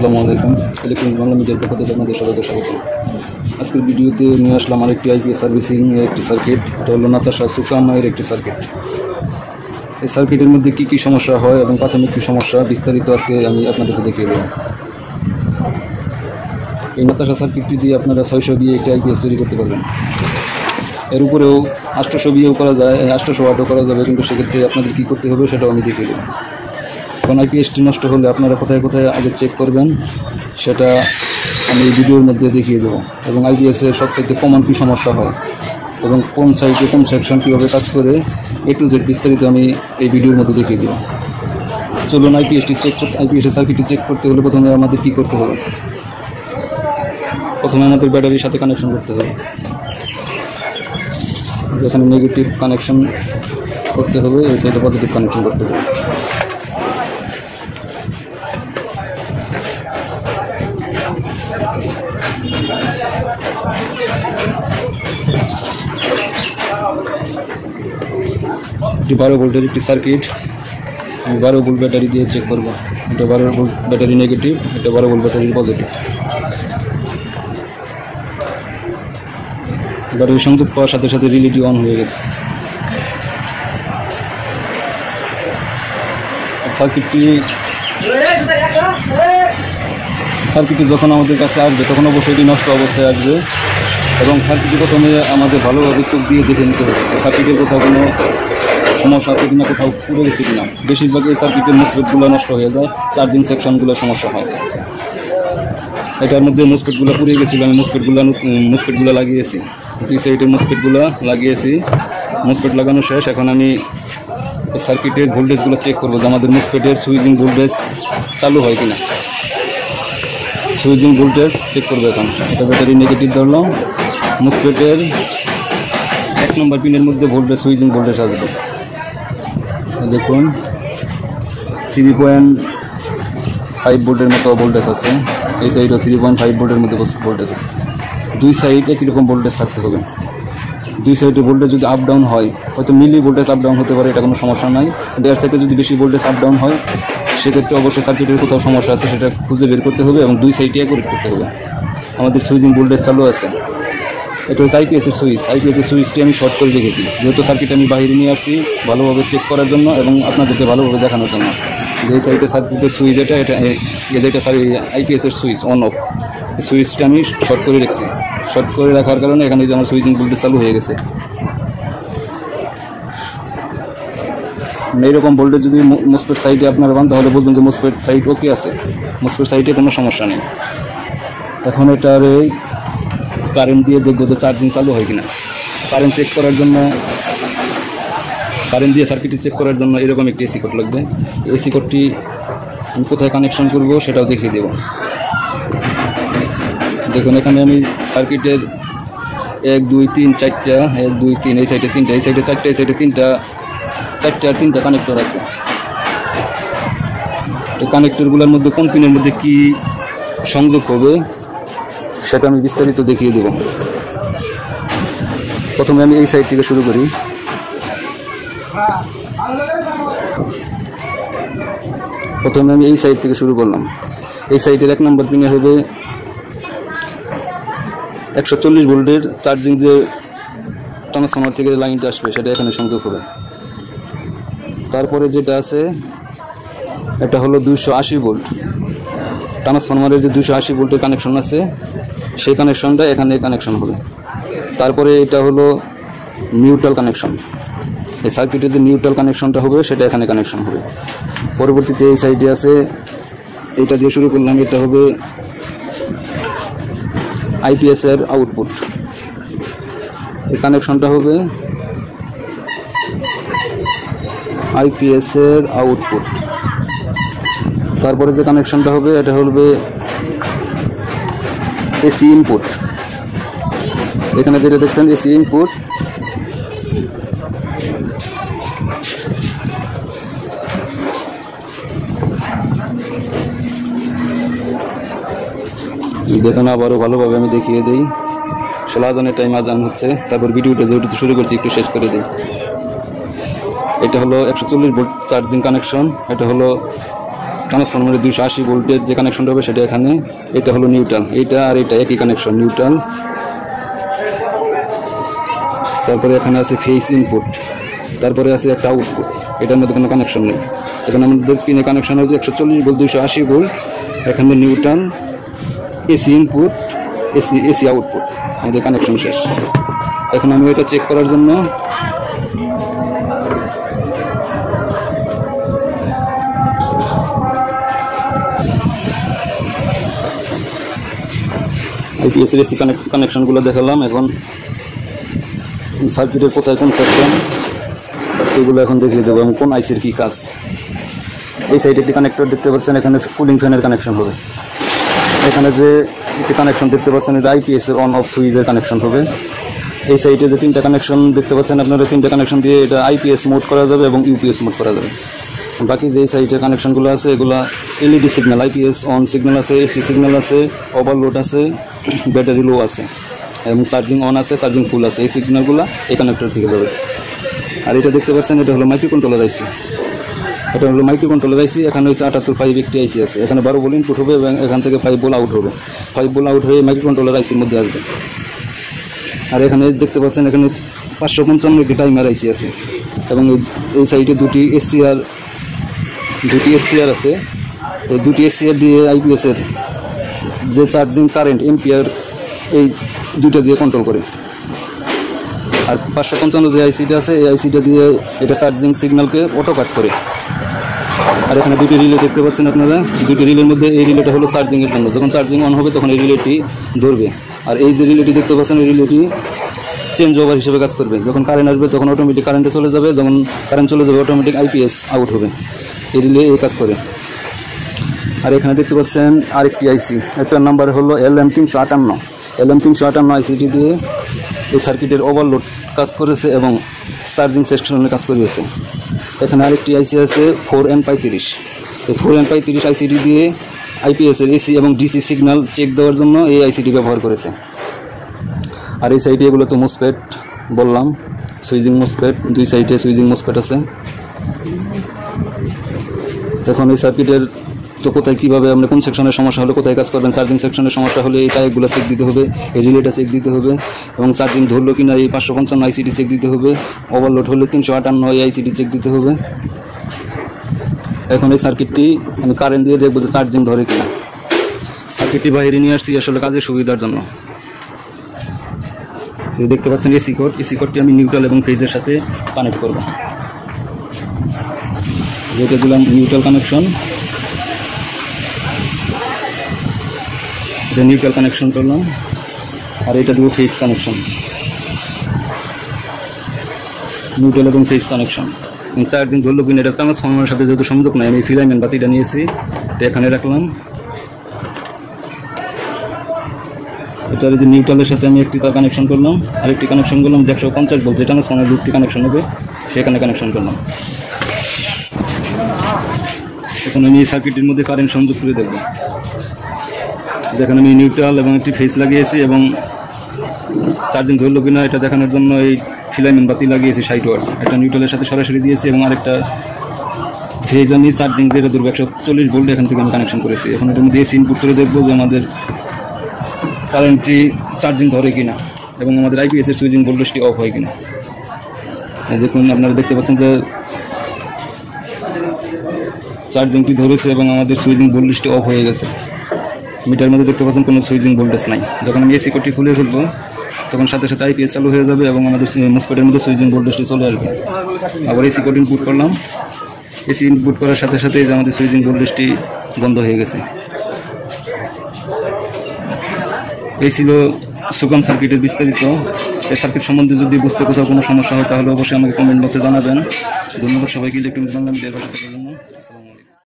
আসসালামু আলাইকুম। ইলেকট্রনিক বাংলা মিডিয়ার পক্ষ থেকে আপনাদের সবাইকে স্বাগত। আজকের ভিডিওতে নিয়ে আসলাম আরেকটি আইপিএস সার্ভিসিং একটি সার্কিট। এটা হলো নাতাশা সুকাম এর একটি সার্কিট। এই সার্কিটের মধ্যে কী কী সমস্যা হয় এবং প্রাথমিক কী সমস্যা বিস্তারিত আজকে আমি আপনাদেরকে দেখিয়ে দেব। এই নাতাশা সার্কিটটি দিয়ে আপনারা 600 বিয়ে একটি আইপিএস তৈরি করতে পারবেন। এর উপরেও 800 বিয়েও করা যায়, 800 ওয়াটও করা যাবে, কিন্তু সেক্ষেত্রে আপনাদের কী করতে হবে সেটাও আমি দেখিয়ে দেব। এখন আইপিএসটি নষ্ট হলে আপনারা কোথায় কোথায় আগে চেক করবেন সেটা আমি এই ভিডিওর মধ্যে দেখিয়ে দেবো, এবং আইপিএসের সবচেয়ে কমন কী সমস্যা হয় এবং কোন সাইটে কোন সেকশন কীভাবে কাজ করে A to Z বিস্তারিত আমি এই ভিডিওর মধ্যে দেখিয়ে দেবো। চলুন আইপিএসের সার্কিটটি চেক করতে হলে প্রথমে আমাদের কী করতে হবে। প্রথমে আমাদের ব্যাটারির সাথে কানেকশন করতে হবে। যেখানে নেগেটিভ কানেকশন করতে হবে এই সাইডে পজিটিভ কানেকশন করতে হবে। এটি 12 ভোল্টের একটি সার্কিট। আমি 12 ভোল্ট ব্যাটারি দিয়ে চেক করবো। এটা 12 ভোল্ট ব্যাটারি নেগেটিভ, এটা 12 ভোল্ট ব্যাটারি পজিটিভ। ব্যাটারি সংযোগ পাওয়ার সাথে সাথে রিলেটি অন হয়ে গেছে। সার্কিটটি যখন আমাদের কাছে আসবে তখন অবশ্যই এটি নষ্ট অবস্থায় আসবে, এবং সার্কিটটি প্রথমে আমাদের ভালোভাবে চোখ দিয়ে দেখে নিতে হবে সার্কিটের কোথাও কোনো সমস্যা আছে কিনা, কোথাও পুড়ে গেছে কিনা। বেশিরভাগ এই সার্কিটের মুসপেটগুলো নষ্ট হয়ে যায়, চার্জিং সেকশনগুলো সমস্যা হয়। এটার মধ্যে মুসপেটগুলো পুড়ে গেছিলো, আমি মুসপেটগুলো লাগিয়েছি। দুই সাইডের মুসপেটগুলো লাগিয়েছি, মুসপেট লাগানো শেষ। এখন আমি সার্কিটের ভোল্টেজগুলো চেক করবো যে আমাদের মুসপেটের সুইচিং ভোল্টেজ চালু হয় কিনা। সুইচিং ভোল্টেজ চেক করবো এখন। এটা ব্যাটারি নেগেটিভ ধরলাম, মুসপেটের 1 নম্বর পিনের মধ্যে ভোল্টেজ সুইচিং ভোল্টেজ আসবে। দেখুন 3.5 ভোল্টের মতো ভোল্টেজ আছে, এই সাইডও 3.5 ভোল্টের মধ্যে ভোল্টেজ আছে। দুই সাইড একই রকম ভোল্টেজ থাকতে হবে। দুই সাইডে ভোল্টেজ যদি আপ ডাউন হয়, হয়তো মিলি ভোল্টেজ আপ ডাউন হতে পারে, এটা কোনো সমস্যা নাই। কিন্তু এর সাথে যদি বেশি ভোল্টেজ আপ ডাউন হয় সেক্ষেত্রে অবশ্যই সার্কিটের কোথাও সমস্যা আছে, সেটা খুঁজে বের করতে হবে এবং দুই সাইডে অ্যাকুরেট করতে হবে। আমাদের সুইচিং ভোল্টেজ চালু আছে। এটা হচ্ছে আইপিএসের সুইচ। আইপিএসের সুইচটি আমি শর্ট করে রেখেছি, যেহেতু সার্কিট আমি বাইরে নিয়ে আসছি ভালোভাবে চেক করার জন্য এবং আপনাদেরকে ভালোভাবে দেখানোর জন্য। যে সাইডে সার্কিটের সুইচ এটা আইপিএসের সুইচ অন অফ, সুইচটা আমি শর্ট করে রেখেছি। শর্ট করে রাখার কারণে এখানে যে আমার সুইচিং ভোল্টেজ চালু হয়ে গেছে। এইরকম ভোল্টেজ যদি মুসপেট সাইডে আপনারা পান তাহলে বলবেন যে মুসপেট সাইড ওকে আছে, মুসপেট সাইডে কোনো সমস্যা নেই। এখন এটার কারেন্ট দিয়ে দেখবো যে চার্জিং চালু হয় কিনা। কারেন্ট চেক করার জন্য, কারেন্ট দিয়ে সার্কিটে চেক করার জন্য এরকম একটি এসি কোড লাগবে। এসি কোডটি আমি কোথায় কানেকশন করব সেটাও দেখিয়ে দেব। দেখুন এখানে আমি সার্কিটের 1 2 3 4টা, 1 2 3 এই সাইডে 3টা, এই সাইডে 4টা, এই সাইডে 3টা, 4টা আর 3টা কানেক্টর আছে। তো কানেক্টরগুলোর মধ্যে কোন পিনের মধ্যে কি সংযোগ হবে সেটা আমি বিস্তারিত দেখিয়ে দেব। প্রথমে আমি এই সাইড থেকে শুরু করি। প্রথমে আমি এই সাইড থেকে শুরু করলাম। এই সাইডের 1 নম্বর পিনে হবে 140 ভোল্টের চার্জিং, যে ট্রান্সফর্মার থেকে লাইনটা আসবে সেটা এখানে সংযোগ হবে। তারপরে যেটা আছে এটা হলো 280 ভোল্ট। ট্রান্সফর্মারের যে 280 ভোল্টের কানেকশন আছে সেই কানেকশনটা এখানে কানেকশন হবে। তারপরে এটা হলো নিউট্রাল কানেকশন। এই সার্কিটের যে নিউট্রাল কানেকশনটা হবে সেটা এখানে কানেকশন হবে। পরবর্তীতে এই সাইডে আছে, এটা দিয়ে শুরু করলাম, এটা হবে আইপিএস এর আউটপুট। এই কানেকশনটা হবে আইপিএস এর আউটপুট। তারপরে যে কানেকশনটা হবে এটা হবে এসি ইনপুট। এখানে যেটা দেখছেন এসি ইনপুট। দেখুন আবারও ভালোভাবে আমি দেখিয়ে দিই। আসলে আজানের টাইম আজান হচ্ছে, তারপর ভিডিওটা যেহেতু শুরু করছি একটু শেষ করে দিই। এটা হলো 140 ভোল্ট চার্জিং কানেকশন, এটা হলো ট্রান্সফরমারের 280 ভোল্টের যে কানেকশনটা হবে সেটা এখানে। এটা হলো নিউট্রাল, এইটা আর এটা একই কানেকশন, নিউট্রাল। তারপরে এখানে আছে ফেজ ইনপুট, তারপরে আছে একটা আউটপুট, এটার মধ্যে কোনো কানেকশন নেই। এখানে আমাদের পিনে কানেকশন হচ্ছে 140 ভোল্ট 280 ভোল্ট, এখানে neutral, AC input, AC output, আমাদের কানেকশন শেষ। এখন আমি এটা চেক করার জন্য IPS এর এসি কানেকশনগুলো দেখালাম। এখন সার্কিটের কোথায় কোন সেকশন এগুলো এখন দেখিয়ে দেবো এবং কোন আইসির কী কাজ। এই সাইডে একটি কানেক্টর দেখতে পাচ্ছেন, এখানে কুলিং ফ্যানের কানেকশন হবে। এখানে যে একটি কানেকশন দেখতে পাচ্ছেন এটা IPS এর অন অফ সুইচের কানেকশন হবে। এই সাইডে যে 3টা কানেকশন দেখতে পাচ্ছেন আপনারা, 3টা কানেকশন দিয়ে এটা IPS মোড করা যাবে এবং UPS মোড করা যাবে। বাকি যে সাইডের কানেকশনগুলো আছে এগুলা LED signal, IPS on signal আছে, AC সিগন্যাল আছে, ওভারলোড আছে, ব্যাটারি লো আছে এবং চার্জিং অন আছে, চার্জিং ফুল আছে। এই সিগন্যালগুলো এই কানেক্টর থেকে যাবে। আর এটা দেখতে পাচ্ছেন এটা হলো মাইক্রো কন্ট্রোলার আইসি, এটা হলো মাইক্রো কন্ট্রোলার আইসি। এখানে হচ্ছে 78 একটি আইসি আছে, এখানে 12 ভোল্ট ইনপুট হবে এবং এখান থেকে 5 ভোল্ট আউট হবে। 5 ভোল্ট আউট হয়ে মাইক্রো কন্ট্রোলার আইসির মধ্যে আসবে। আর এখানে দেখতে পাচ্ছেন এখানে 555 একটি টাইমার আইসি আছে এবং এই সাইডে দুটি এসসিআর আছে। এই দুটি এসসিআর দিয়ে IPS এর যে চার্জিং কারেন্ট এম্পিয়ার এই দুটো দিয়ে কন্ট্রোল করে। আর 555 যে আইসিটা আছে এই আইসিটা দিয়ে এটা চার্জিং সিগন্যালকে অটো কাট করে। আর এখানে দুটি রিলে দেখতে পাচ্ছেন আপনারা, দুটি রিলের মধ্যে এই রিলেটা হলো চার্জিংয়ের জন্য, যখন চার্জিং অন হবে তখন এই রিলেটি ধরবে। আর এই যে রিলেটি দেখতে পাচ্ছেন এই রিলেটি চেঞ্জ ওভার হিসেবে কাজ করবে। যখন কারেন্ট আসবে তখন অটোমেটিক কারেন্টে চলে যাবে, যখন কারেন্ট চলে যাবে অটোমেটিক IPS আউট হবে। এই রিলে এই কাজ করে। আর এখানে দেখতে পাচ্ছেন আরেকটি আইসি, একটার নাম্বার হলো LM358। LM358 আইসিটি দিয়ে এই সার্কিটের ওভারলোড কাজ করেছে এবং চার্জিং সেকশনে কাজ করেছে। এখানে আরেকটি আইসি আছে 4N35। এই 4N35 আইসিটি দিয়ে IPS এর AC এবং DC সিগন্যাল চেক দেওয়ার জন্য এই আইসিটি ব্যবহার করেছে। আর এই সাইডে এগুলো তো মোসফেট বললাম, সুইচিং মোসফেট, দুই সাইডে সুইচিং মোসফেট আছে। এখন এই সার্কিটের তো কোথায় কীভাবে আমরা কোন সেকশনের সমস্যা হলে কোথায় কাজ করবেন, চার্জিং সেকশনের সমস্যা হলে এই টাইপগুলো চেক দিতে হবে, এই রিলেটা চেক দিতে হবে এবং চার্জিং ধরলো কিনা এই 555 আইসিটি চেক দিতে হবে, ওভারলোড হলে 358 এই আইসিটি চেক দিতে হবে। এখন এই সার্কিটটি আমি কারেন্ট দিয়ে দেখবো যে চার্জিং ধরে কিনা। সার্কিটটি বাইরে নিয়ে আসছি আসলে কাজের সুবিধার জন্য। দেখতে পাচ্ছেন এসি কোডটি আমি নিউট্রাল এবং ফেজের সাথে কানেক্ট করব। যেটা দিলাম নিউট্রাল কানেকশন, এটা নিউট্রাল কানেকশন করলাম। আর এটা দেবো ফেজ কানেকশন, নিউট্রাল এবং ফেজ কানেকশন। চার্জিং ধরলো কিনা এটা ট্রান্সফরমারের সাথে যেহেতু সংযোগ নাই, আমি ফিলামেন্ট বাতিটা নিয়েছি, এটা এখানে রাখলাম। এটার যে নিউট্রালের সাথে আমি একটি তার কানেকশন করলাম, আরেকটি কানেকশন করলাম 150 ভোল্ট, যে ট্রান্সফরমারের দুটি কানেকশন হবে সেখানে কানেকশন করলাম। এখন আমি এই সার্কিটের মধ্যে কারেন্ট সংযোগ করে দেখব। যেখানে আমি নিউট্রাল এবং একটি ফেজ লাগিয়েছি এবং চার্জিং ধরলো কিনা এটা দেখানোর জন্য এই ফিলামেন্ট বাতি লাগিয়েছি 60 ওয়াট। একটা নিউট্রালের সাথে সরাসরি দিয়েছি এবং আরেকটা ফেজ আমি চার্জিং যেটা ধরবো 140 ভোল্ট এখান থেকে আমি কানেকশন করেছি। এখন এটার মধ্যে এসি ইনপুট করে দেখবো যে আমাদের কারেন্টটি চার্জিং ধরে কিনা এবং আমাদের IPS এর সুইচিং ভোল্টেজটি অফ হয় কিনা। দেখুন আপনারা দেখতে পাচ্ছেন যে চার্জিংটি ধরেছে এবং আমাদের সুইচিং ভোল্টেজটি অফ হয়ে গেছে। মিটার মধ্যে দেখতে পাচ্ছেন কোনো সুইচিং ভোল্টেজ নাই। যখন আমি এসি কোডটি খুলে ফেলবো তখন সাথে সাথে IPS চালু হয়ে যাবে এবং আমাদের মোসফেটের মধ্যে সুইচিং ভোল্টেজটি চলে আসবে। আবার এসি কোড ইনপুট করলাম, এসি ইনপুট করার সাথে সাথে আমাদের সুইচিং ভোল্টেজটি বন্ধ হয়ে গেছে। এই ছিল সুকাম সার্কিটের বিস্তারিত। এই সার্কিট সম্বন্ধে যদি বুঝতে কোথাও কোনো সমস্যা হয় তাহলে অবশ্যই আমাকে কমেন্ট বক্সে জানাবেন। ধন্যবাদ সবাইকে ইলেকট্রনিক্স বাংলা মিডিয়ার পাশে থাকার জন্য।